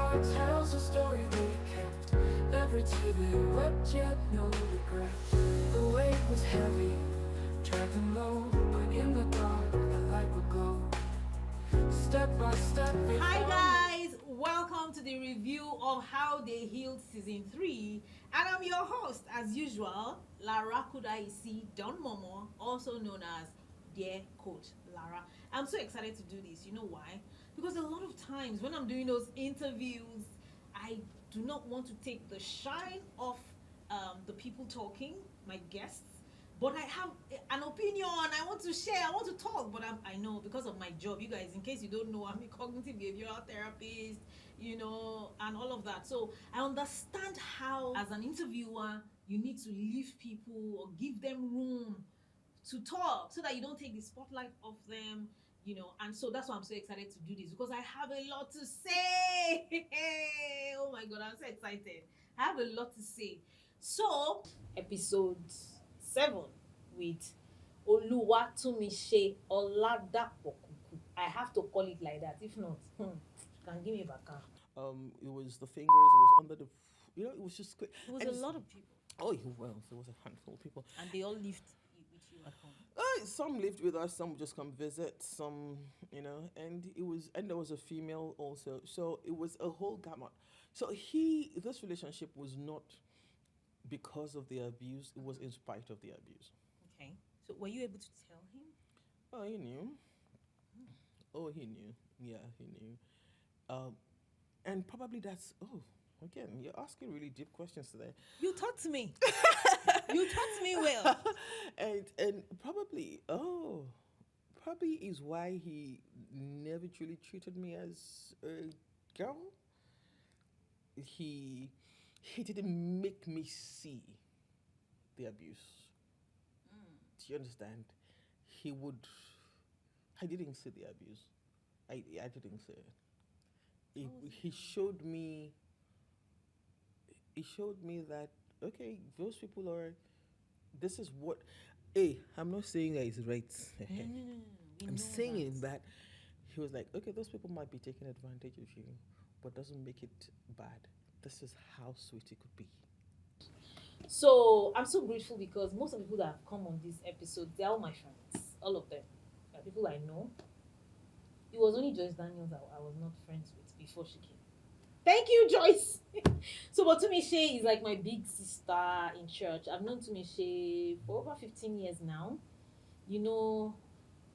heart tells a story they kept. Every tear they wept, yet no regret. The weight was heavy, dragging low, but in the dark, a light would glow. Step by step, they Hi found guys, welcome to the review of How They Healed Season 3. And I'm your host, as usual, Lara Kudaisi Don Momo, also known as Dear Coach Lara. I'm so excited to do this. You know why? Because a lot of times when I'm doing those interviews, I do not want to take the shine off the people talking, my guests, but I have an opinion. I want to share. I want to talk. But I know because of my job, you guys, in case you don't know, I'm a cognitive behavioral therapist, and all of that. So I understand how, as an interviewer, you need to leave people or give them room to talk so that you don't take the spotlight off them. And so that's why I'm so excited to do this because I have a lot to say. Oh my god, I'm so excited. I have a lot to say. So, episode 7 with Oluwatumise Oladapokuku. I have to call it like that. If not, you can give me back. It was the fingers. It was under the, it was just quick. It was And a lot of people, oh, well, there was a handful of people. and they all lived with you at home. Some lived with us. Some would just come visit. Some, and there was a female also. So it was a whole gamut. So this relationship was not because of the abuse. It was in spite of the abuse. Okay. So, were you able to tell him? Oh, he knew. Oh, he knew. Yeah, he knew. Um, and probably that's. Oh, again, you're asking really deep questions today. You taught me. You taught me well. And probably is why he never truly treated me as a girl. He didn't make me see the abuse. Do you understand? He would. I didn't see the abuse. I didn't see it. He showed me. He showed me that okay, those people are. This is what. Hey, I'm not saying that it's right. No. We I'm know saying that. that he was like, okay, those people might be taking advantage of you, but doesn't make it bad. This is how sweet it could be. So I'm so grateful because most of the people that have come on this episode, they're all my friends. All of them. They're people I know. It was only Joyce Daniels that I was not friends with before she came. Thank you, Joyce. So, but Tumishe is like my big sister in church. I've known Tumishe for over 15 years now.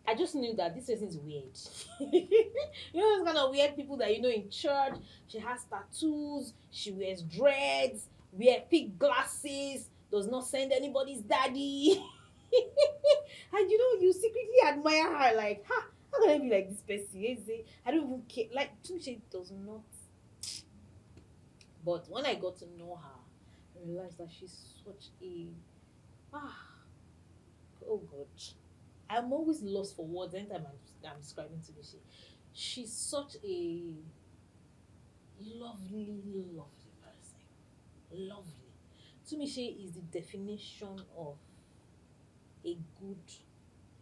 I just knew that this person is weird. Those kind of weird people that in church. She has tattoos, she wears dreads, wear thick glasses, does not send anybody's daddy. And you secretly admire her, like, how can I be like this person? I don't even care. Like, Tumishe does not. But when I got to know her, I realized that she's such a oh god. I'm always lost for words anytime I'm describing Tumishe. She's such a lovely, lovely person. Lovely. Tumishe is the definition of a good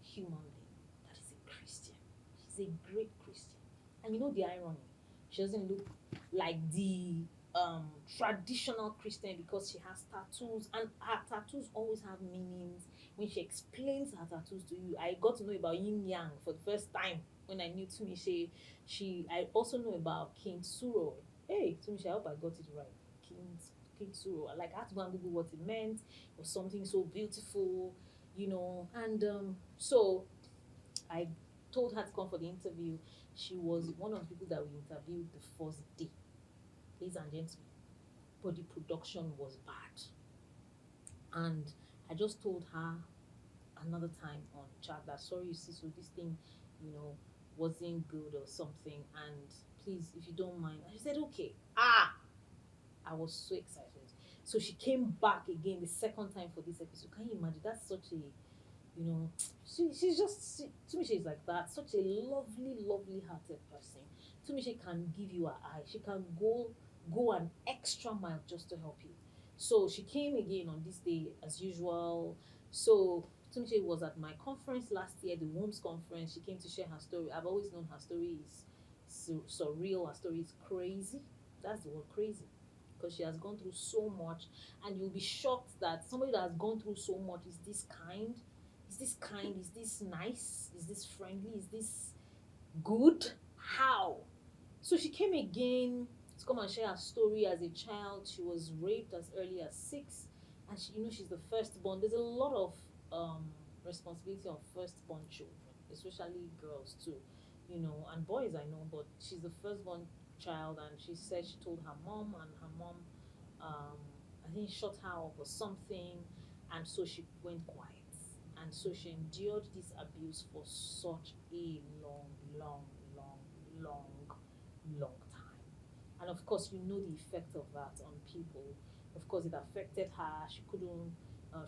human being. That is a Christian. She's a great Christian. And you know the irony? She doesn't look like the traditional Christian because she has tattoos, and her tattoos always have meanings. When she explains her tattoos to you, I got to know about yin yang for the first time when I knew Tumishe. I also know about King Suro. Hey, Tumishe, I hope I got it right. King Suro. Like, I had to go and Google what it meant. It was something so beautiful, And so I told her to come for the interview. She was one of the people that we interviewed the first day. Ladies and gentlemen, but the production was bad. And I just told her another time on chat that sorry, you see, so this thing, wasn't good or something. And please, if you don't mind. And she said, okay. I was so excited. So she came back again the second time for this episode. Can you imagine? That's such a, she's just, Tumishe is like that. Such a lovely, lovely hearted person. Tumishe can give you her eye. She can go an extra mile just to help you. So she came again on this day as usual. So Tumishe was at my conference last year, the WOMS conference. She came to share her story. I've always known her story is surreal. Her story is crazy. That's the word crazy. Because she has gone through so much, and you'll be shocked that somebody that has gone through so much is this nice, is this friendly, is this good? How? So she came again to come and share her story. As a child, she was raped as early as 6, and she's the firstborn. There's a lot of um, responsibility on firstborn children, especially girls too, and boys I know. But she's the firstborn child, and she said she told her mom, and her mom, um, I think, shut her up or something, and so she went quiet. And so she endured this abuse for such a long, long, long, long time. And of course, the effect of that on people. Of course, it affected her. She couldn't,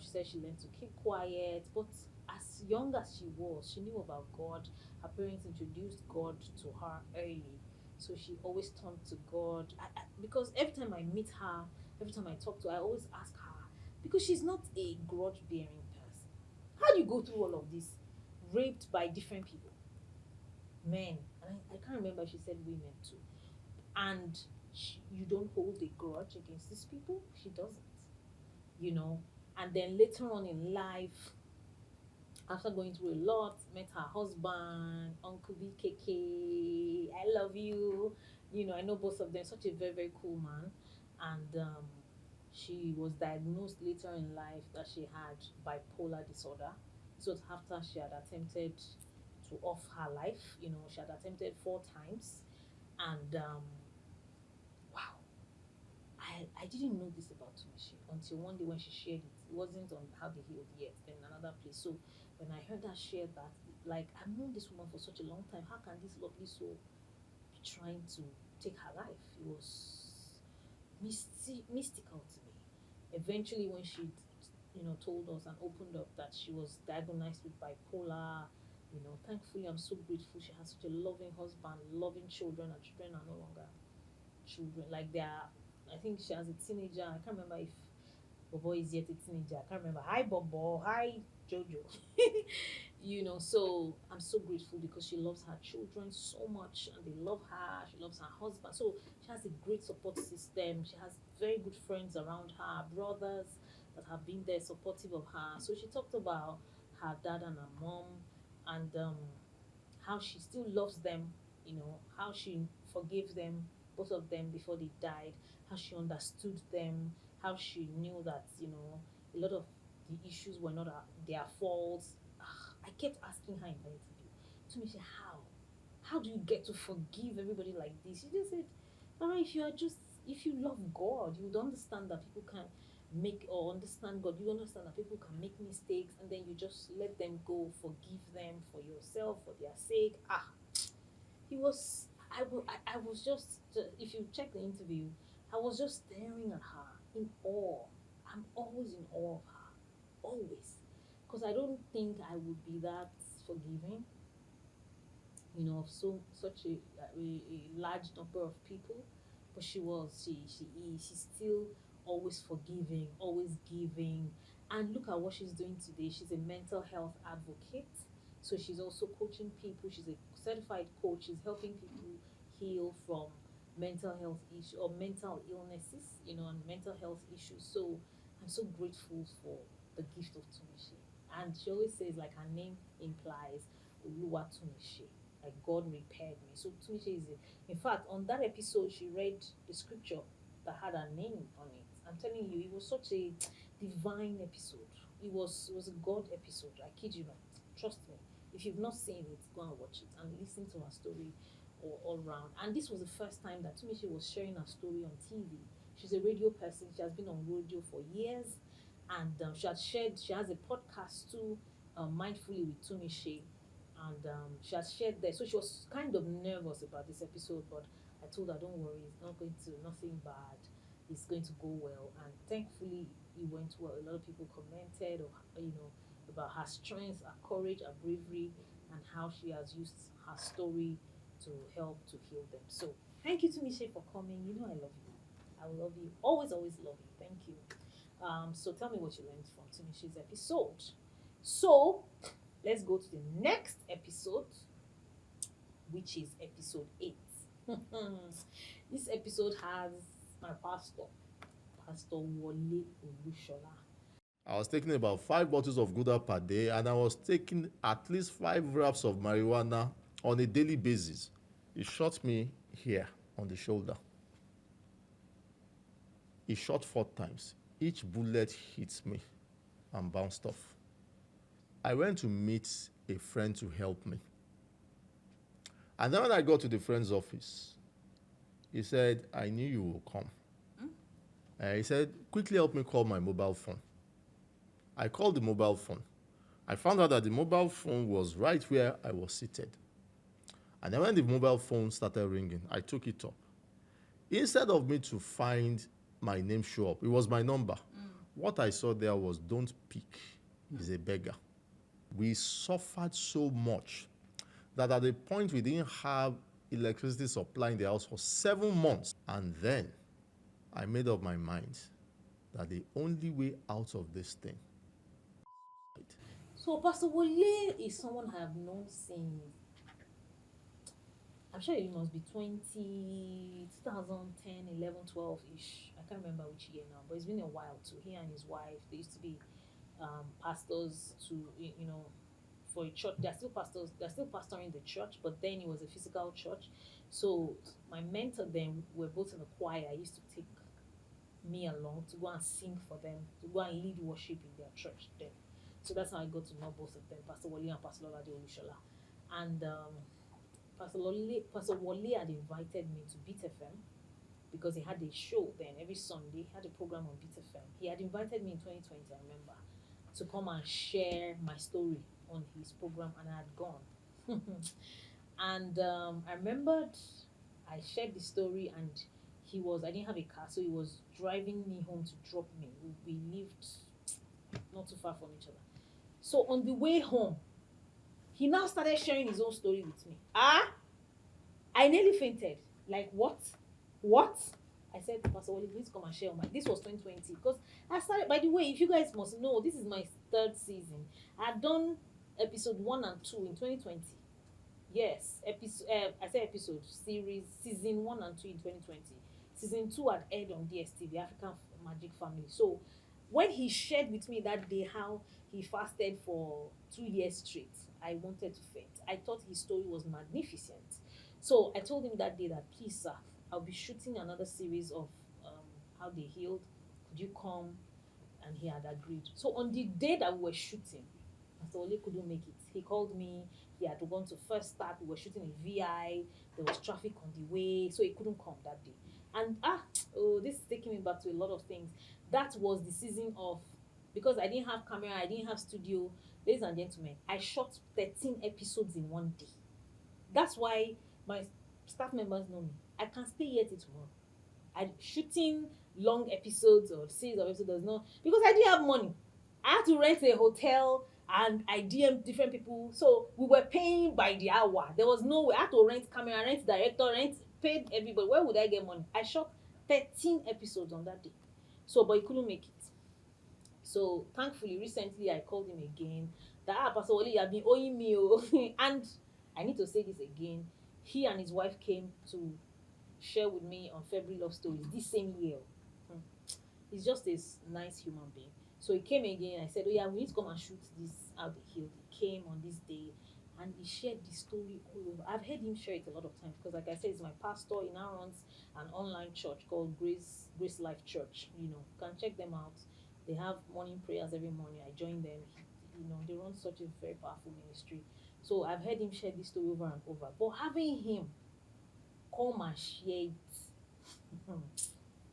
she said she learned to keep quiet. But as young as she was, she knew about God. Her parents introduced God to her early. So she always turned to God. Because every time I meet her, every time I talk to her, I always ask her, because she's not a grudge bearing person. How do you go through all of this? Raped by different people, men, and I can't remember if she said women too. And you don't hold a grudge against these people. She doesn't, you know. And then later on in life, after going through a lot, met her husband, Uncle BKK. I love you. I know both of them. Such a very, very cool man. And she was diagnosed later in life that she had bipolar disorder. This was after she had attempted to off her life. She had attempted 4 times. And wow, I didn't know this about Tumishi until one day when she shared it. It wasn't on How They Healed yet, then another place. So when I heard her share that, like, I've known this woman for such a long time. How can this lovely soul be trying to take her life? It was mystical to me. Eventually, when she, told us and opened up that she was diagnosed with bipolar, thankfully, I'm so grateful. She has such a loving husband, loving children, and children are no longer children. Like, they are, I think she has a teenager. I can't remember if Bobo is yet a teenager. I can't remember. Hi, Bobo. Hi, Jojo. So I'm so grateful because she loves her children so much and they love her. She loves her husband. So she has a great support system. She has very good friends around her, brothers that have been there supportive of her. So she talked about her dad and her mom, and how she still loves them, how she forgave them, both of them, before they died, how she understood them, how she knew that, a lot of the issues were not their faults. I kept asking her in the interview, to me, how do you get to forgive everybody like this? She just said, Mara, if you love God, you would understand that people can make, or understand God, you understand that people can make mistakes, and then you just let them go, forgive them for yourself, for their sake. He was, I was just, if you check the interview, I was just staring at her in awe. I'm always in awe of her, always, because I don't think I would be that forgiving, of such a large number of people. But she is, she's still always forgiving, always giving. And look at what she's doing today. She's a mental health advocate, so she's also coaching people. She's a certified coach. She's helping people heal from mental health issues or mental illnesses, and mental health issues. So I'm so grateful for the gift of Tumishi. And she always says, like her name implies, Oluwa Tumishi, like God repaired me. So Tumishi is it. In fact, on that episode, she read the scripture that had her name on it. I'm telling you, it was such a divine episode. It was a God episode. I kid you not. Trust me. If you've not seen it, go and watch it and listen to her story all around. And this was the first time that Tumishi was sharing her story on TV. She's a radio person. She has been on radio for years, and she has a podcast too, Mindfully with Tumishi, and she has shared there. So she was kind of nervous about this episode, but I told her, don't worry, it's not going to, nothing bad. It's going to go well, and thankfully it went well. A lot of people commented, or about her strength, her courage, her bravery, and how she has used her story to help to heal them. So thank you to Michelle for coming. I love you. I will love you. Always, always love you. Thank you. So tell me what you learned from Timishi's episode. So let's go to the next episode, which is episode 8. This episode has my pastor, Pastor Wole Olushola. I was taking about 5 bottles of Gouda per day, and I was taking at least 5 wraps of marijuana on a daily basis. He shot me here on the shoulder. He shot 4 times. Each bullet hit me and bounced off. I went to meet a friend to help me. And then when I got to the friend's office, he said, I knew you will come. He said, quickly help me call my mobile phone. I called the mobile phone. I found out that the mobile phone was right where I was seated. And then when the mobile phone started ringing, I took it up. Instead of me to find my name show up, it was my number. What I saw there was, don't pick, he's a beggar. We suffered so much that at the point we didn't have electricity supply in the house for 7 months. And then I made up my mind that the only way out of this thing. So Pastor Wole is someone I have known since, I'm sure it must be 2010, 11, 12-ish. I can't remember which year now, but it's been a while too. He and his wife, they used to be pastors to, for a church. They're still pastors. They're still pastoring the church, but then it was a physical church. So my mentor then were both in the choir. I used to take me along to go and sing for them, to go and lead worship in their church then. So that's how I got to know both of them, Pastor Wole and Pastor Lola Olushola. And Pastor Wole had invited me to Beat FM because he had a show then every Sunday. He had a program on Beat FM. He had invited me in 2020, I remember, to come and share my story on his program, and I had gone. And I remembered I shared the story, and I didn't have a car, so he was driving me home to drop me. We lived not too far from each other. So on the way home, he now started sharing his own story with me. I nearly fainted. Like, what? What? I said, Pastor Wole, please come and share my. This was 2020. Because I started, by the way, if you guys must know, this is my 3rd season. I had done episode 1 and 2 in 2020. Yes, season 1 and 2 in 2020. Season 2 had aired on DSTV, African Magic Family. So when he shared with me that day how he fasted for 2 years straight, I wanted to faint. I thought his story was magnificent. So I told him that day that, please, sir, I'll be shooting another series of how they healed. Could you come? And he had agreed. So on the day that we were shooting, Pastor Wole couldn't make it. He called me. He had gone to first start. We were shooting in VI. There was traffic on the way, so he couldn't come that day. And this is taking me back to a lot of things. That was the season of, because I didn't have camera, I didn't have studio. Ladies and gentlemen, I shot 13 episodes in one day. That's why my staff members know me. I can stay here till tomorrow. I shooting long episodes or series of episodes does not, because I didn't have money. I had to rent a hotel and I DM different people. So we were paying by the hour. There was no way. I had to rent camera, rent director, paid everybody. Where would I get money? I shot 13 episodes on that day. So, but he couldn't make it. So thankfully, recently I called him again. That Pastor Wole, you have been owing me. And I need to say this again. He and his wife came to share with me on February Love Stories this same year. He's just a nice human being. So he came again. I said, oh yeah, we need to come and shoot this how they healed. He came on this day and he shared the story all over. I've heard him share it a lot of times because, like I said, he's my pastor. He now runs an online church called Grace Life Church. You can check them out. They have morning prayers every morning. I join them. They run such a very powerful ministry. So I've heard him share this story over and over. But having him come and share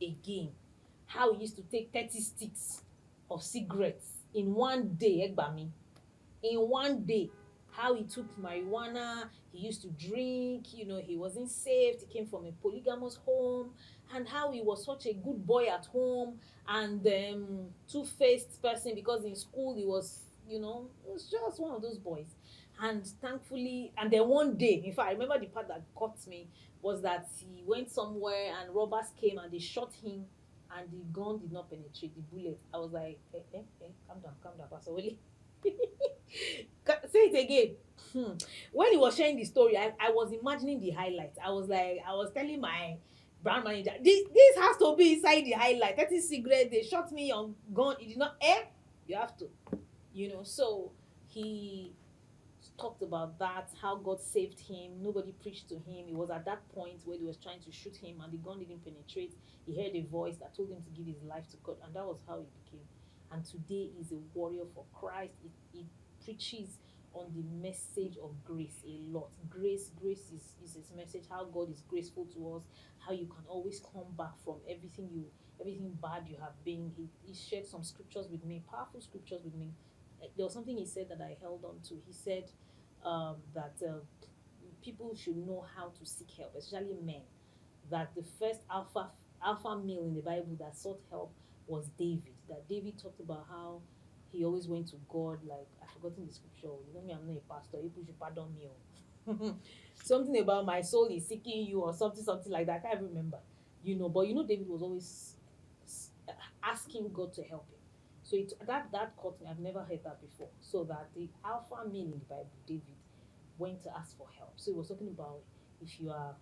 it again, how he used to take 30 sticks of cigarettes in one day, in one day, how he took marijuana, he used to drink, he wasn't saved, he came from a polygamous home, and how he was such a good boy at home and two-faced person because in school he was, he was just one of those boys. And thankfully, and then one day, in fact, I remember the part that got me was that he went somewhere and robbers came and they shot him and the gun did not penetrate the bullet. I was like, calm down, Pastor Wole. Say it again. When he was sharing the story, I was imagining the highlights. I was telling my brand manager, this has to be inside the highlight. 30 cigarette, they shot me on gun. It did not you have to, So he talked about that, how God saved him. Nobody preached to him. It was at that point where they was trying to shoot him and the gun didn't penetrate. He heard a voice that told him to give his life to God, and that was how he became. And today he's a warrior for Christ. He preaches on the message of grace a lot. Grace is his message, how God is graceful to us, how you can always come back from everything bad you have been. He shared some scriptures with me, powerful scriptures with me. There was something he said that I held on to. He said that people should know how to seek help, especially men. That the first alpha male in the Bible that sought help was David. That David talked about how he always went to God. Like, I've forgotten the scripture. You know me, I'm not a pastor. People should pardon me. Something about my soul is seeking you, or something like that. I can't remember. But David was always asking God to help him. So that caught me. I've never heard that before. So that the alpha male in the Bible, David, went to ask for help. So he was talking about, if you are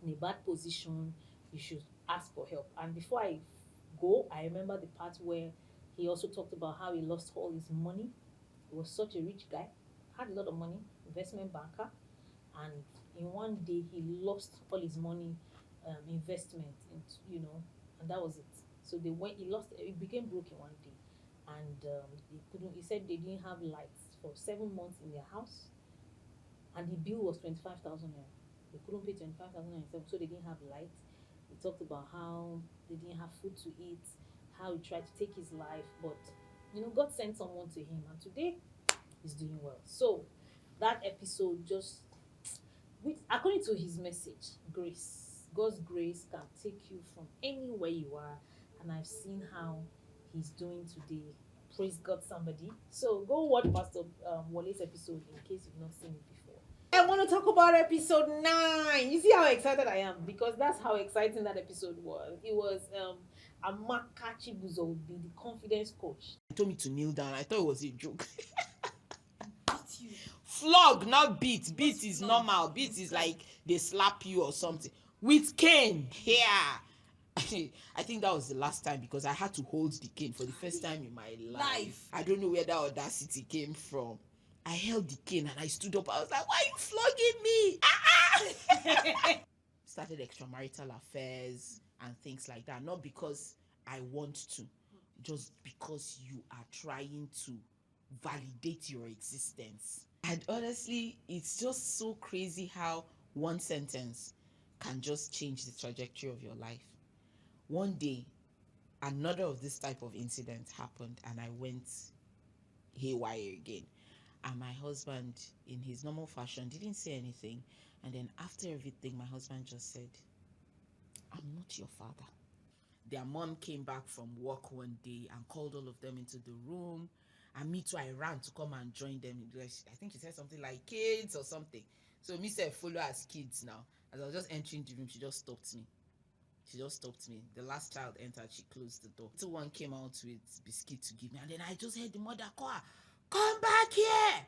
in a bad position, you should ask for help. And before I go, I remember the part where he also talked about how he lost all his money. He was such a rich guy, had a lot of money, investment banker, and in one day he lost all his money, investment, and that was it. So he became broke in one day, and he said they didn't have lights for 7 months in their house, and the bill was 25,000 naira. They couldn't pay 25,000 naira, so they didn't have light. He talked about how they didn't have food to eat, how he tried to take his life, but God sent someone to him, and today he's doing well. So that episode just, according to his message, God's grace can take you from anywhere you are, and I've seen how he's doing today. Praise God, somebody. So go watch Pastor Wale's episode in case you've not seen it before. I want to talk about episode 9. You see how excited I am, because that's how exciting that episode was. It was Amaka Chibuzo would be the confidence coach. He told me to kneel down. I thought it was a joke. Flog, not beat. Beat is normal. Beat is like they slap you or something. With cane. Yeah. I think that was the last time, because I had to hold the cane for the first time in my life. I don't know where that audacity came from. I held the cane and I stood up. I was like, why are you flogging me? Started extramarital affairs and things like that. Not because I want to, just because you are trying to validate your existence. And honestly, it's just so crazy how one sentence can just change the trajectory of your life. One day, another of this type of incident happened, and I went haywire again. And my husband, in his normal fashion, didn't say anything. And then after everything, my husband just said, I'm not your father. Their mom came back from work one day and called all of them into the room. And me too, I ran to come and join them. I think she said something like kids or something. So me said follow as kids now. As I was just entering the room, she just stopped me. The last child entered, she closed the door. Little one came out with biscuit to give me. And then I just heard the mother call her, come back here.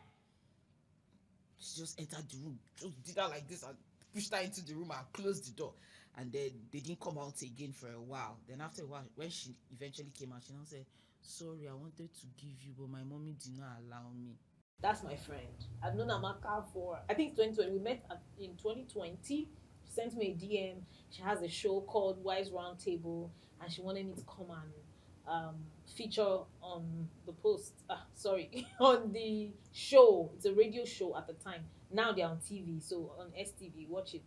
She just entered the room, just did that like this and pushed her into the room and closed the door. And then they didn't come out again for a while. Then after a while, when she eventually came out, she now said, sorry, I wanted to give you, but my mommy did not allow me. That's my friend. I've known Amaka for, I think, 2020. We met in 2020. She sent me a DM. She has a show called Wise Roundtable, and she wanted me to come and feature on the on the show. It's a radio show at the time. Now they're on TV, so on STV, watch it.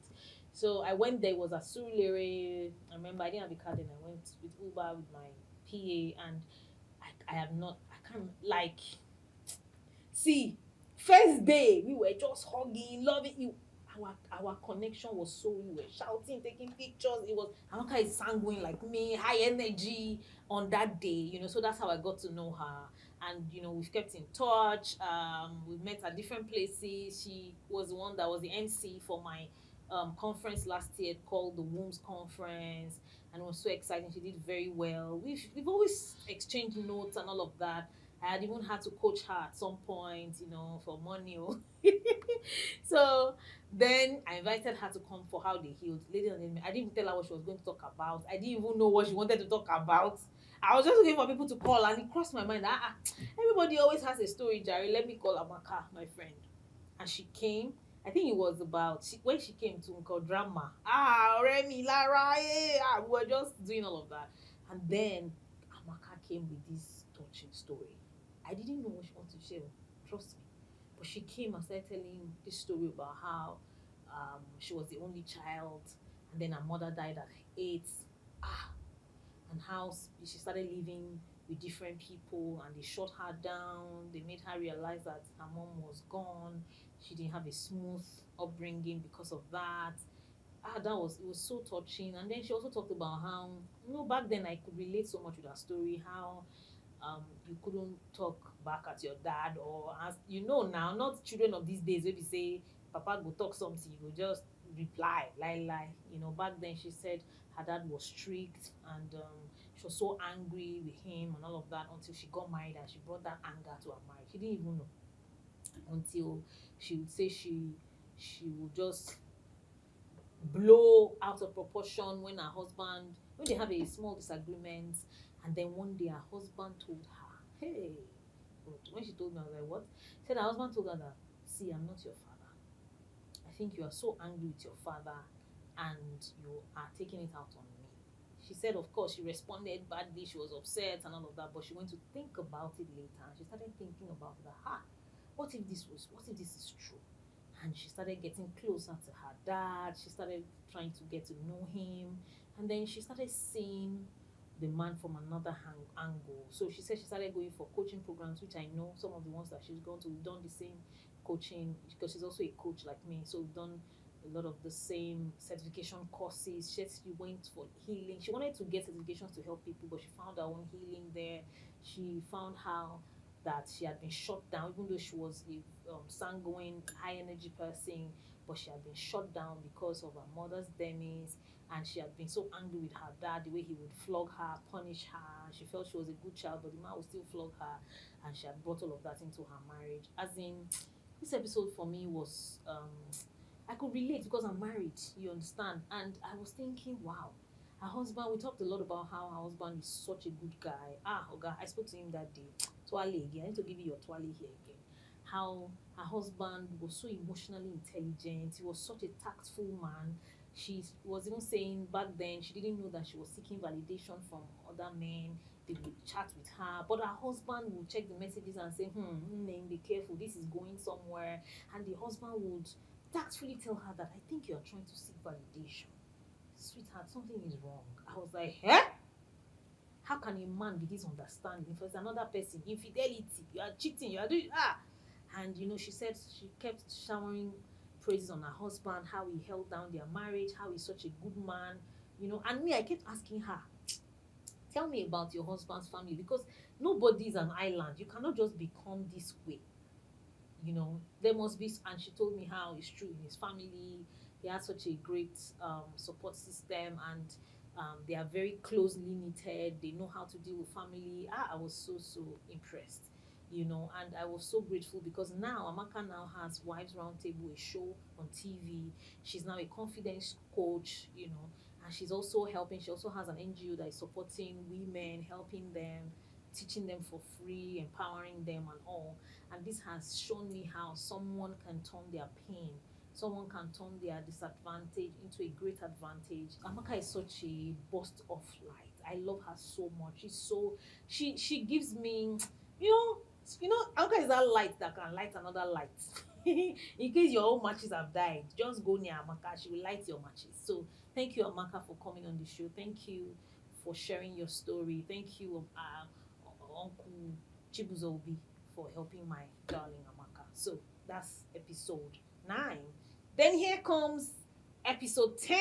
So I went there. It was at Surulere. I remember I didn't have a car then. I went with Uber with my PA, and I can't, like, see, first day we were just hugging, loving you. Our connection was so, we were shouting, taking pictures. It was, Amaka is sanguine like me, high energy on that day, so that's how I got to know her. And we've kept in touch. We met at different places. She was the one that was the MC for my conference last year called the Wombs Conference, and it was so exciting. She did very well. We've always exchanged notes and all of that. I had even had to coach her at some point, for money. Oh. So then I invited her to come for how they healed. Lady and gentlemen, I didn't even tell her what she was going to talk about. I didn't even know what she wanted to talk about. I was just looking for people to call, and it crossed my mind that everybody always has a story, Jerry. Let me call Amaka, my friend. And she came. I think it was about when she came to Uncle Drama. Remy, Lara, we were just doing all of that. And then Amaka came with this touching story. I didn't know what she wanted to share, trust me. But she came and started telling this story about how she was the only child, and then her mother died at 8. Ah, and how she started living with different people, and they shut her down. They made her realize that her mom was gone. She didn't have a smooth upbringing because of that. It was so touching. And then she also talked about how, back then I could relate so much with her story, how you couldn't talk back at your dad, or as now, not children of these days, maybe say papa go talk something, you go just reply lie. Back then she said her dad was strict, and she was so angry with him and all of that, until she got married, and she brought that anger to her marriage. She didn't even know until she would say she would just blow out of proportion when when they have a small disagreement, and then one day her husband told her, hey, but when she told me, I was like, what? She said her husband told her that, see, I'm not your father. I think you are so angry with your father, and you are taking it out on me. She said, of course, she responded badly, she was upset and all of that, but she went to think about it later, and she started thinking about that. What if this is true? And she started getting closer to her dad. She started trying to get to know him, and then she started seeing the man from another angle. So she said she started going for coaching programs, which I know some of the ones that she's gone to. We've done the same coaching because she's also a coach like me. So we've done a lot of the same certification courses. She went for healing. She wanted to get certifications to help people, but she found her own healing there. She found how that she had been shut down, even though she was a sanguine, high energy person, but she had been shut down because of her mother's demise, and she had been so angry with her dad, the way he would flog her, punish her. She felt she was a good child, but the man would still flog her, and she had brought all of that into her marriage. As in, this episode for me was, I could relate because I'm married, you understand, and I was thinking, wow. Her husband, we talked a lot about how her husband is such a good guy. Okay, I spoke to him that day. Twale again. I need to give you your twale here again. How her husband was so emotionally intelligent. He was such a tactful man. She was even saying back then she didn't know that she was seeking validation from other men. They would chat with her, but her husband would check the messages and say, name, be careful, this is going somewhere. And the husband would tactfully tell her that, I think you are trying to seek validation. Sweetheart, something is wrong. I was like, how can a man be this understanding if it's another person? Infidelity, you are cheating, you are doing and she said she kept showering praises on her husband, how he held down their marriage, how he's such a good man, and me, I kept asking her, tell me about your husband's family, because nobody is an island. You cannot just become this way. There must be. And she told me how it's true in his family. He has such a great support system, and they are very closely knitted. They know how to deal with family. I was so impressed, and I was so grateful because now Amaka now has Wives Roundtable, a show on TV. She's now a confidence coach, and she's also helping. She also has an NGO that is supporting women, helping them, teaching them for free, empowering them, and all. And this has shown me how someone can turn their pain, someone can turn their disadvantage into a great advantage. Amaka is such a burst of light. I love her so much. She gives me, you know Amaka is that light that can light another light. In case your own matches have died, just go near Amaka, she will light your matches. So thank you, Amaka, for coming on the show. Thank you for sharing your story. Thank you, Uncle Chibuzobi, for helping my darling Amaka. So that's episode 9. Then here comes episode 10.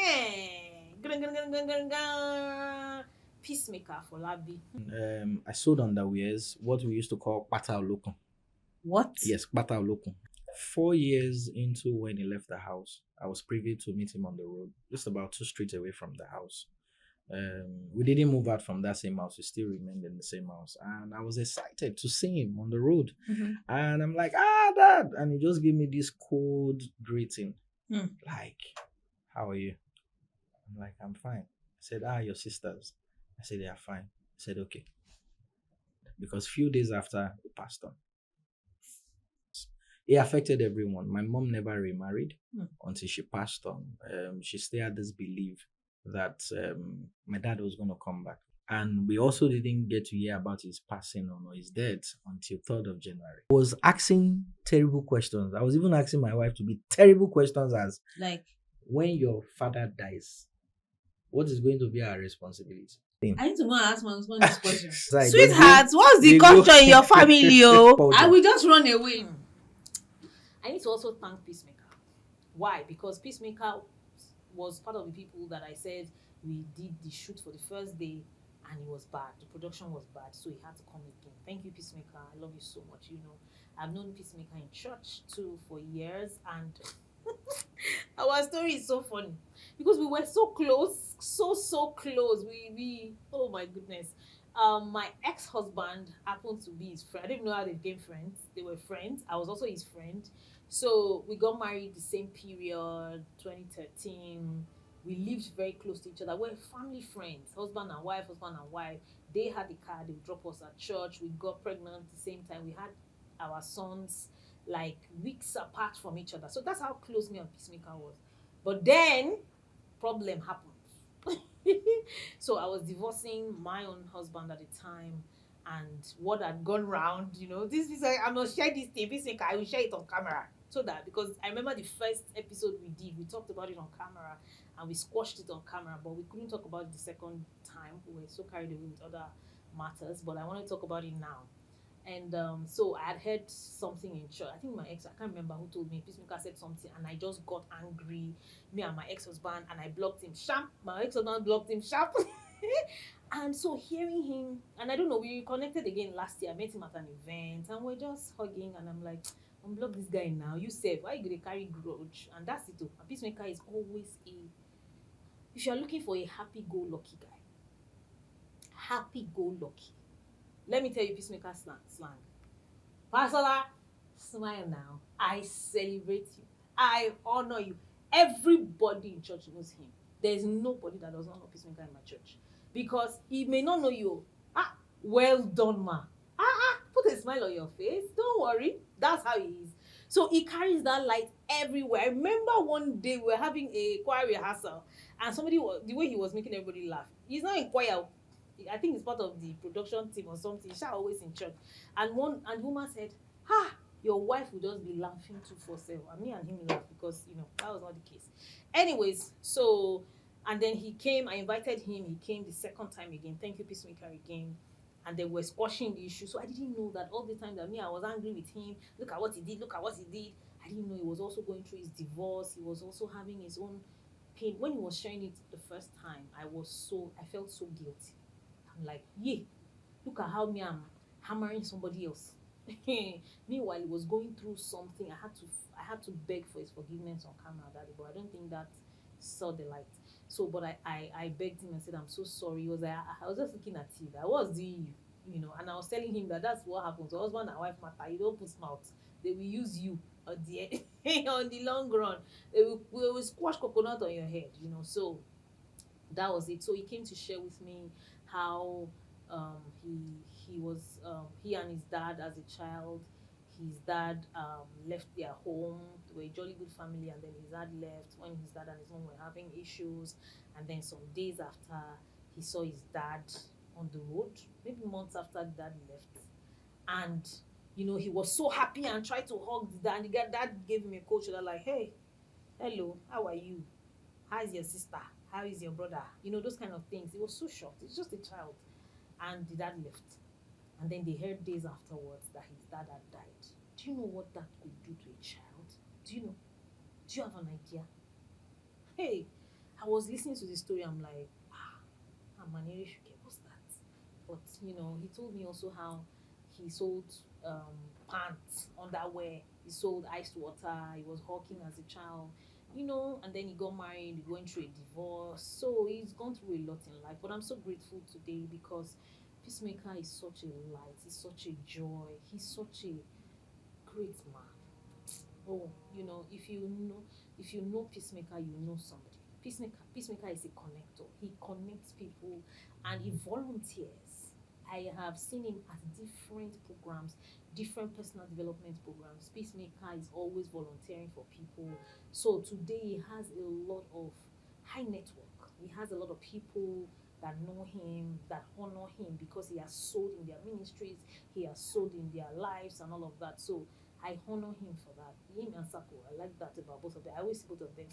Peacemaker for Labi. I sold underwears, what we used to call pata olokun. What? Yes, pata olokun. 4 years into when he left the house, I was privy to meet him on the road, just about 2 streets away from the house. We didn't move out from that same house. We still remained in the same house. And I was excited to see him on the road. And I'm like, Dad. And he just gave me this cold greeting. Hmm. Like, how are you? I'm like, I'm fine. I said, your sisters. I said, they are fine. I said, okay. Because few days after, he passed on. It affected everyone. My mom never remarried until she passed on. She still had this belief that my dad was going to come back. And we also didn't get to hear about his passing on or his death until 3rd of January. I was asking terrible questions. I was even asking my wife to be terrible questions as, Like, when your father dies, what is going to be our responsibility? I need to go and ask my husband this question. Like, Sweetheart, what's the they go- culture in your family, oh? I I will will just run away. I need to also thank Peacemaker. Why? Because Peacemaker was part of the people that I said we did the shoot for the first day and it was bad. The production was bad, so he had to come again. Thank you, Peacemaker. I love you so much. You know, I've known Peacemaker in church too for years, and our story is so funny because we were so close, so close. We oh my goodness. My ex-husband happened to be his friend. I didn't know how they became friends. They were friends. I was also his friend. So we got married the same period, 2013. We lived very close to each other. We're family friends, husband and wife, husband and wife. They had a car, they would drop us at church. We got pregnant the same time. We had our sons like weeks apart from each other. So that's how close me and Peacemaker was. But then problem happened. So I was divorcing my own husband at the time, and what had gone round, you know, this is like, I'm not share this thing, Peacemaker, I will share it on camera. So that, because I remember the first episode we did, we talked about it on camera and we squashed it on camera, but we couldn't talk about it the second time. We were so carried away with other matters, but I want to talk about it now. And so I had heard something in church. I think my ex, I can't remember who told me, Peacemaker said something, and I just got angry. Me and my ex-husband, and I blocked him sharp. My ex-husband blocked him sharp. And so hearing him, and I don't know, we reconnected again last year. I met him at an event, and we're just hugging, and I'm like, unblock this guy now. You said, why you gonna carry grudge? And that's it. A Peacemaker is always a, if you're looking for a happy-go-lucky guy, happy-go-lucky. Let me tell you Peacemaker slang. Pastor, smile now. I celebrate you. I honor you. Everybody in church knows him. There is nobody that does not know Peacemaker in my church. Because he may not know you. Well done, ma. Put a smile on your face. Don't worry. That's how he is. So he carries that light everywhere. I remember one day we were having a choir rehearsal, and somebody was, the way he was making everybody laugh. He's not in choir. I think he's part of the production team or something. He's always in church. And the woman said, your wife will just be laughing 247. And me and him laughed because, you know, that was not the case. Anyways, so, and then he came, I invited him, he came the second time again. Thank you, Peacemaker, again. And they were squashing the issue. So I didn't know that all the time that I was angry with him. Look at what he did, look at what he did. I didn't know he was also going through his divorce. He was also having his own pain. When he was sharing it the first time, I felt so guilty. I'm like, yeah, look at how I'm hammering somebody else. Meanwhile, he was going through something. I had to beg for his forgiveness on camera that day, but I don't think that saw the light. So, but I begged him and said, I'm so sorry. He was like, I was just looking at you. I was doing you, you know, and I was telling him that that's what happens. Husband and wife matter. You don't put mouth. They will use you on the on the long run. They will squash coconut on your head, you know. So that was it. So he came to share with me how he was he and his dad as a child. His dad left their home. They were a jolly good family, and then his dad left when his dad and his mom were having issues. And then some days after, he saw his dad on the road. Maybe months after the dad left, and you know he was so happy and tried to hug the dad. And the dad gave him a cold shoulder, like, "Hey, hello, how are you? How is your sister? How is your brother?" You know, those kind of things. He was so shocked. He's just a child. And the dad left. And then they heard days afterwards that his dad had died. Do you know what that could do to a child? Do you know? Do you have an idea? Hey, I was listening to the story. I'm like, Manere Shuke, what's that? But, you know, he told me also how he sold pants, underwear. He sold iced water. He was hawking as a child. and then he got married, he went through a divorce. So he's gone through a lot in life. But I'm so grateful today because Peacemaker is such a light, he's such a joy, he's such a great man. Oh, if you know Peacemaker, you know somebody. Peacemaker is a connector. He connects people and he volunteers. I have seen him at different programs, different personal development programs. Peacemaker is always volunteering for people. So today he has a lot of high network. He has a lot of people that know him, that honor him because he has sold in their ministries, he has sold in their lives and all of that. So I honor him for that. Him and Sako, I like that about both of them. I always see both of them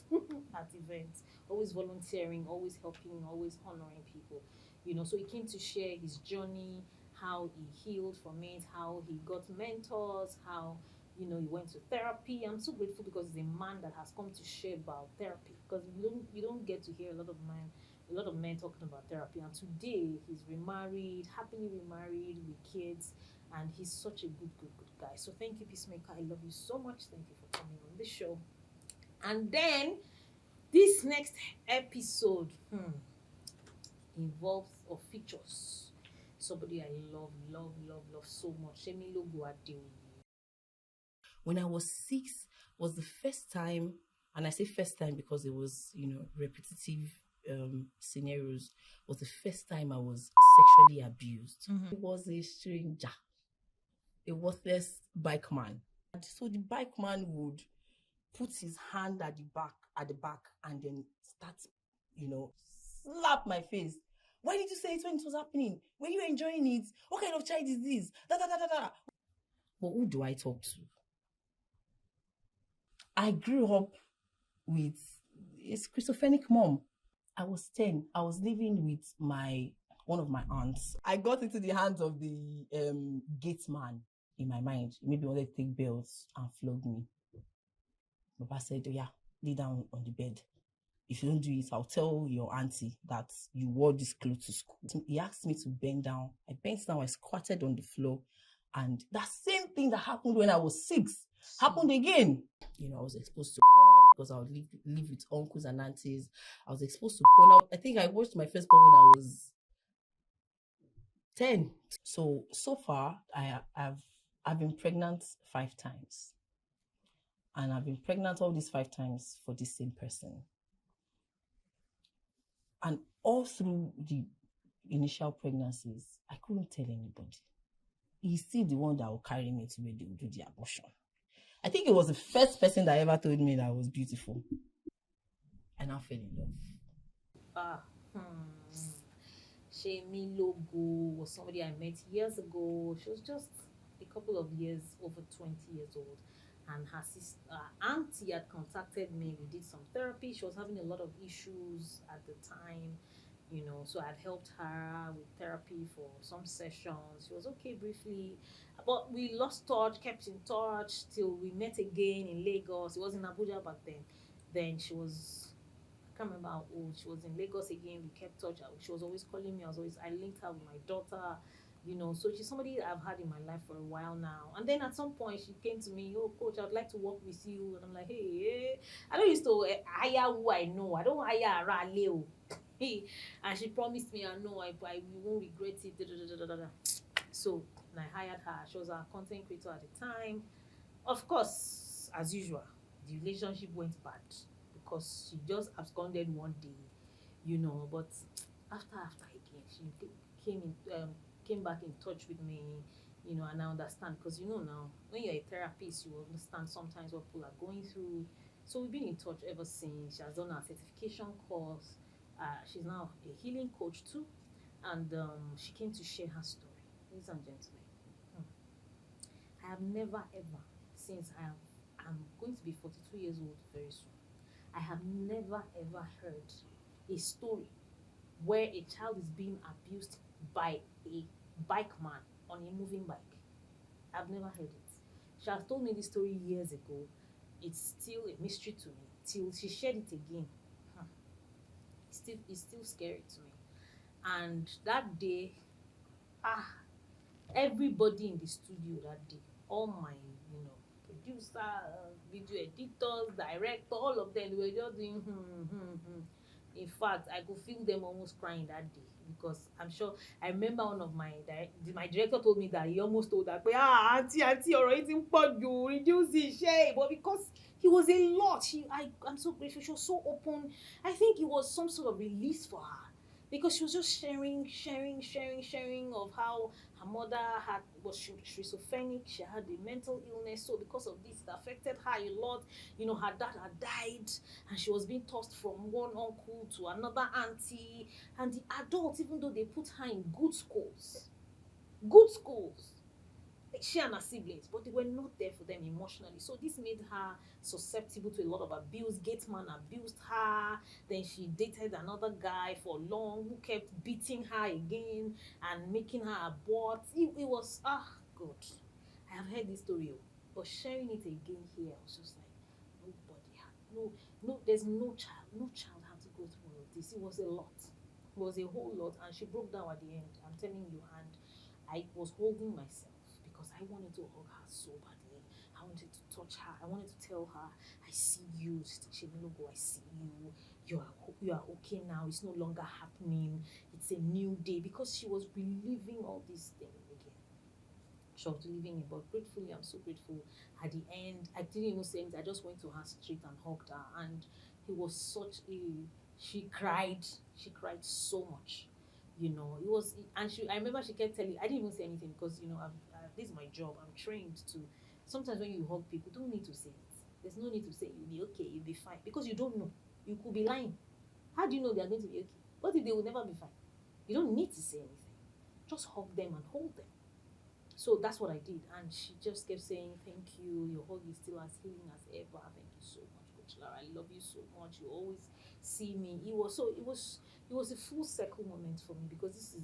at events, always volunteering, always helping, always honoring people. So he came to share his journey, how he healed from it, how he got mentors, how he went to therapy. I'm so grateful because he's a man that has come to share about therapy. Because you don't get to hear a lot of men talking about therapy. And today he's remarried, happily remarried with kids, and he's such a good guy. So thank you, Peacemaker. I love you so much. Thank you for coming on the show. And then this next episode involves or features somebody I love so much. Semilogo. When I was 6 was the first time, and I say first time because it was, repetitive scenarios, was the first time I was sexually abused. It was a stranger, a worthless bike man. And so the bike man would put his hand at the back and then start, slap my face. Why did you say it when it was happening? Were you enjoying it? What kind of child is this? Da da da da da. But who do I talk to? I grew up with a schizophrenic mom. I was 10. I was living with one of my aunts. I got into the hands of the gate man in my mind. Maybe wanted to take belts and flog me. Papa said, "Oh, yeah, lay down on the bed. If you don't do it, I'll tell your auntie that you wore this clothes to school." He asked me to bend down. I bent down, I squatted on the floor. And that same thing that happened when I was 6 happened again. I was exposed to porn because I would live with uncles and aunties. I was exposed to porn. I think I watched my first porn when I was 10. So far, I've been pregnant 5 times. And I've been pregnant all these 5 times for this same person. And all through the initial pregnancies, I couldn't tell anybody. He's still the one that will carry me to where they will do the abortion. I think it was the first person that ever told me that I was beautiful. And I fell in love. Semilogo was somebody I met years ago. She was just a couple of years, over 20 years old. And her auntie had contacted me. We did some therapy. She was having a lot of issues at the time, so I'd helped her with therapy for some sessions. She was okay briefly, but we lost touch, kept in touch till we met again in Lagos. It was in Abuja back then. Then she was, I can't remember how old. She was in Lagos again. We kept touch. She was always calling me. I linked her with my daughter. So she's somebody I've had in my life for a while now. And then at some point she came to me, "Oh, coach, I'd like to work with you." And I'm like, "Hey, I don't used to hire who I know. I don't hire Raleo." And she promised me, "I know, I we won't regret it." Da, da, da, da, da. So I hired her. She was our content creator at the time. Of course, as usual, the relationship went bad because she just absconded one day, But after again, she came back in touch with me, and I understand because now when you're a therapist, you understand sometimes what people are going through. So we've been in touch ever since. She has done her certification course. She's now a healing coach too, and she came to share her story. Ladies and gentlemen, I have never ever, since I'm going to be 42 years old very soon, I have never ever heard a story where a child is being abused by a bike man on a moving bike. I've never heard it. She has told me this story years ago. It's still a mystery to me till she shared it again. It's still scary to me. And that day, everybody in the studio that day, all my producer, video editors, director, all of them, they were just doing In fact, I could feel them almost crying that day because I'm sure I remember one of my director told me that he almost told her, auntie, alright, in you reduce the share, but because he was a lot, I'm so grateful. She was so open. I think it was some sort of release for her because she was just sharing of how her mother was schizophrenic. She had a mental illness, so because of this, it affected her a lot. Her dad had died, and she was being tossed from one uncle to another auntie. And the adults, even though they put her in good schools, she and her siblings, but they were not there for them emotionally. So this made her susceptible to a lot of abuse. Gateman abused her. Then she dated another guy for long who kept beating her again and making her abort. It was good. I have heard this story, but sharing it again here, I was just like, nobody had there's no child had to go through all of this. It was a lot. It was a whole lot, and she broke down at the end. I'm telling you, and I was holding myself because I wanted to hug her so badly. I wanted to touch her. I wanted to tell her, I see you, Semilogo, I see you. You are okay now. It's no longer happening. It's a new day, because she was reliving all these things again. She was reliving it, but gratefully, I'm so grateful. At the end, I didn't even say anything. I just went to her street and hugged her, and it was she cried. She cried so much. It was, and I remember she kept telling, I didn't even say anything because, this is my job. I'm trained to, sometimes when you hug people, don't need to say it. There's no need to say you'll be okay, you'll be fine, because you don't know. You could be lying. How do you know they're going to be okay? What if they will never be fine? You don't need to say anything. Just hug them and hold them. So that's what I did, and she just kept saying, "Thank you. Your hug is still as healing as ever. Thank you so much, Coach Lara. I love you so much. You always see me." It was a full circle moment for me, because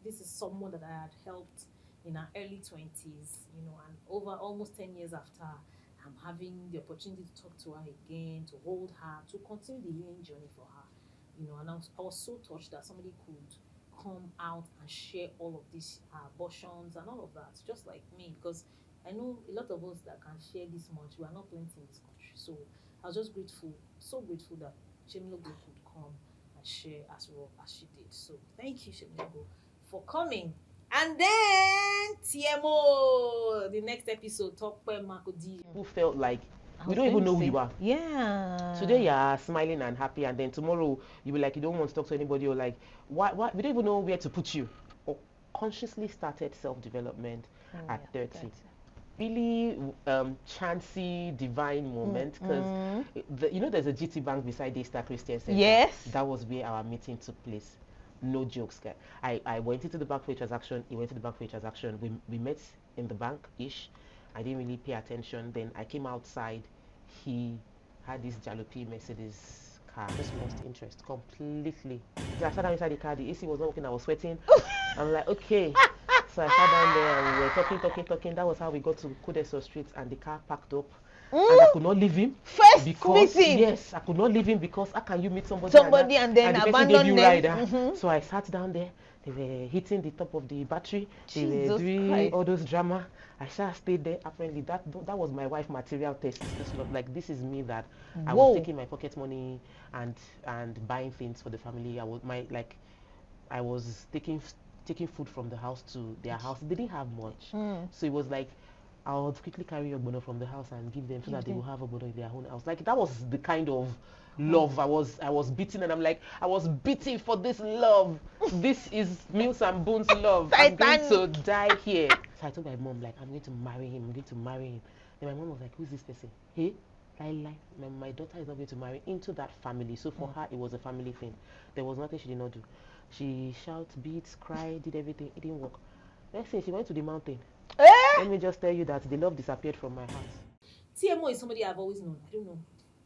this is someone that I had helped in her early 20s, and over almost 10 years after, I'm having the opportunity to talk to her again, to hold her, to continue the healing journey for her, and I was so touched that somebody could come out and share all of these abortions and all of that, just like me, because I know a lot of us that can share this much. We are not plenty in this country, so I was just grateful, so grateful that Shemilogo could come and share as well as she did. So thank you, Shemilogo, for coming. And then TMO, the next episode, Talk Makodi. Who felt like I we was don't going even to know who say, you are. yeah. Today you are smiling and happy, and then tomorrow you will like you don't want to talk to anybody, or like why we don't even know where to put you. Or consciously started self-development at 30. Really chancy divine moment, because there's a GT Bank beside the Star Christian Center. Yes. That was where our meeting took place. No jokes, guy. I went into the bank for a transaction. He went to the bank for a transaction. We met in the bank ish. I didn't really pay attention. Then I came outside. He had this jalopy Mercedes car. Just lost interest completely. So I sat down inside the car. The AC was not working. I was sweating. I'm like, okay. So I sat down there and we were talking. That was how we got to Kudeso Street, and the car packed up. And I could not leave him. First Because meeting. yes, I could not leave him, because how can you meet somebody And then the person abandon gave you them. ride? So I sat down there. They were hitting the top of the battery. They were Jesus doing Christ. all those drama. I just stayed there. Apparently, that was my wife material test. Like, this is me, that I was taking my pocket money and buying things for the family. I was taking food from the house to their house. They didn't have much, so it was like I would quickly carry ogbono from the house and give them so that they will have ogbono in their own house. Like, that was the kind of love I was beating, and I'm like, I was beating for this love. This is Mills and Bones love. I'm going to die here. So I told my mom, like, I'm going to marry him. I'm going to marry him. Then my mom was like, who's this person? Hey, lie. My daughter is not going to marry into that family. So for her, it was a family thing. There was nothing she did not do. She shouted, beats, cried, did everything. It didn't work. Next thing, she went to the mountain. Let me just tell you that the love disappeared from my heart. TMO is somebody I've always known. I don't know.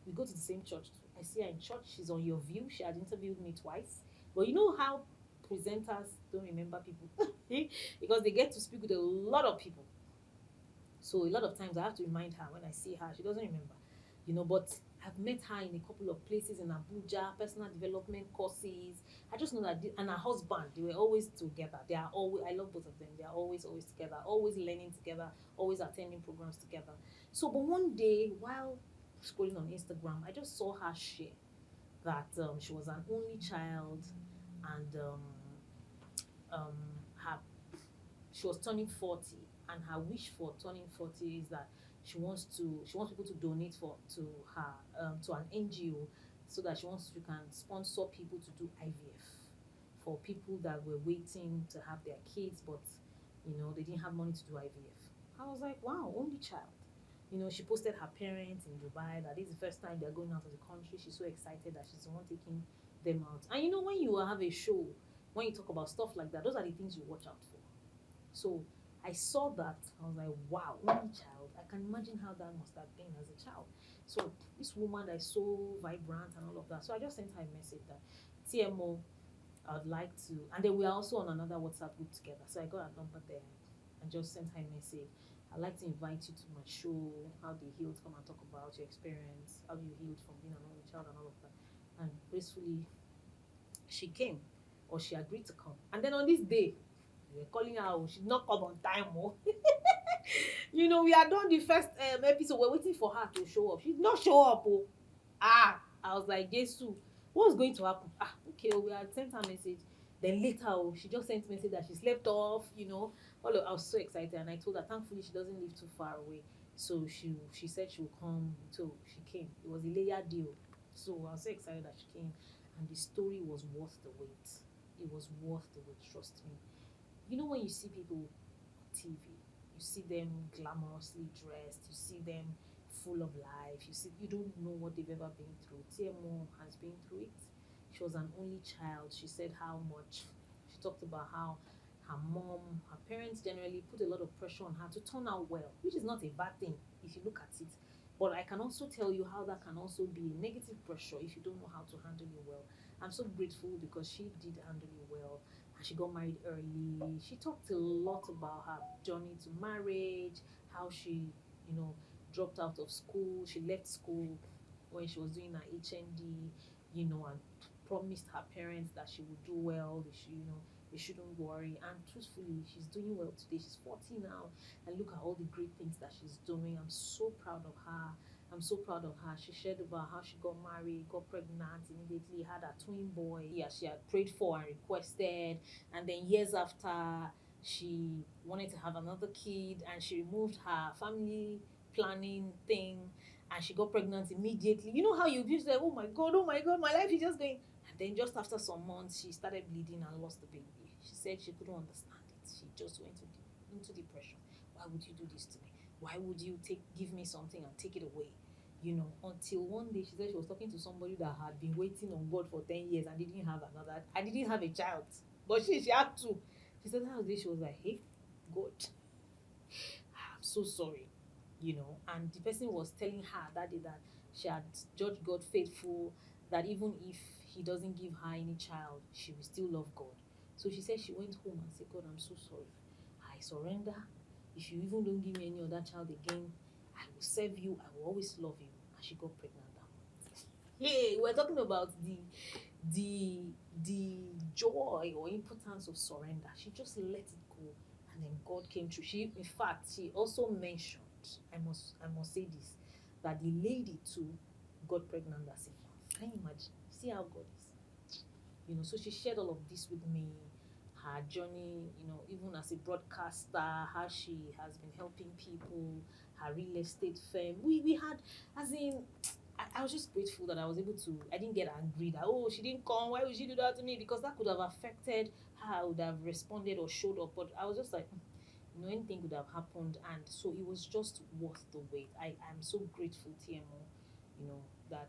We go to the same church. I see her in church. She's on Your View. She had interviewed me twice. But you know how presenters don't remember people? Because they get to speak with a lot of people. So a lot of times I have to remind her when I see her. She doesn't remember. But I've met her in a couple of places in Abuja, personal development courses. I just know that, and her husband, they were always together. They are always, I love both of them. They are always together, always learning together, always attending programs together. So, but one day, while scrolling on Instagram, I just saw her share that she was an only child, and um, her she was turning 40, and her wish for turning 40 is that she wants people to donate for to her to an NGO, so that she can sponsor people to do IVF for people that were waiting to have their kids, but they didn't have money to do IVF. I was like, wow, only child. She posted her parents in Dubai that this is the first time they're going out of the country. She's so excited that she's the one taking them out. And when you have a show, when you talk about stuff like that, those are the things you watch out for. So I saw that. I was like, wow, only child. I can imagine how that must have been as a child. So this woman that is so vibrant and all of that. So I just sent her a message that TMO, I would like to, and then we are also on another WhatsApp group together. So I got her number there and just sent her a message. I'd like to invite you to my show, How They Healed, come and talk about your experience, how you healed from being an only child and all of that. And gracefully, she came, or she agreed to come. And then on this day, we were calling her, she did not come on time. We had done the first episode, we're waiting for her to show up. She did not show up. I was like, Jesus, what's going to happen? Okay, we had sent her message. Then later, she just sent message that she slept off. I was so excited, and I told her, thankfully, she doesn't live too far away. So she said she would come. So she came. It was a layer deal. So I was so excited that she came, and the story was worth the wait. It was worth the wait, trust me. When you see people on TV, you see them glamorously dressed, you see them full of life, you don't know what they've ever been through. TMO has been through it. She was an only child. She said how much, she talked about how her parents generally put a lot of pressure on her to turn out well, which is not a bad thing if you look at it. But I can also tell you how that can also be a negative pressure if you don't know how to handle it well. I'm so grateful because she did handle it well, and she got married early. She talked a lot about her journey to marriage, how she, dropped out of school. She left school when she was doing her HND, and promised her parents that she would do well. They shouldn't worry. And truthfully, she's doing well today. She's 40 now, and look at all the great things that she's doing. I'm so proud of her. I'm so proud of her. She shared about how she got married, got pregnant immediately, had a twin boy. Yeah, she had prayed for and requested. And then years after, she wanted to have another kid, and she removed her family planning thing, and she got pregnant immediately. You know how you just like, oh my god, my life is just going. And then just after some months, she started bleeding and lost the baby. She said she couldn't understand it. She just went into depression. Why would you do this to me? Why would you give me something and take it away? Until one day she said she was talking to somebody that had been waiting on God for 10 years and didn't have another. I didn't have a child, but she had two. She said that day she was like, hey, God, I'm so sorry. And the person was telling her that day that she had judged God faithful, that even if he doesn't give her any child, she will still love God. So she said she went home and said, God, I'm so sorry. I surrender. If you even don't give me any other child again, I will serve you. I will always love you. And she got pregnant that month. Hey, we're talking about the joy or importance of surrender. She just let it go, and then God came through. She also mentioned, I must say this, that the lady too got pregnant that same month. Can you imagine? See how God is. So she shared all of this with me, her journey, even as a broadcaster, how she has been helping people, her real estate firm. We had, as in, I was just grateful that I didn't get angry that, oh, she didn't come, why would she do that to me? Because that could have affected how I would have responded or showed up. But I was just like, anything could have happened. And so it was just worth the wait. I'm so grateful, TMO, that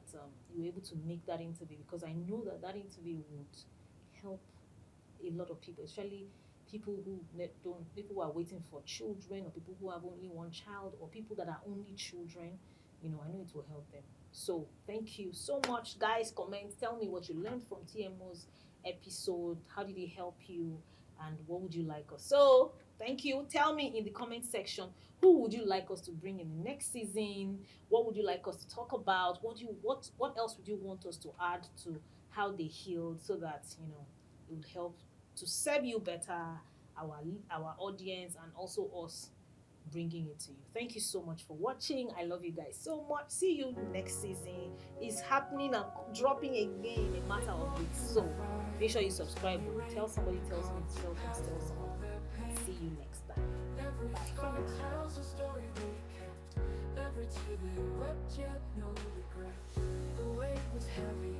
you were able to make that interview, because I know that interview would help a lot of people, especially people who are waiting for children, or people who have only one child, or people that are only children. I know it will help them. So thank you so much, guys. Comment, tell me what you learned from TMO's episode. How did it help you, and what would you like us? So Thank you. Tell me in the comment section, who would you like us to bring in the next season? What would you like us to talk about? What else would you want us to add to how they healed, so that it would help to serve you better, our audience, and also us bringing it to you. Thank you so much for watching. I love you guys so much. See you next season. It's happening and dropping again in a matter of weeks. So make sure you subscribe. Tell somebody, tell someone, tell someone. See you next time. Every scar tells a story they kept. Every tear they wept, yet no regret. The weight was heavy.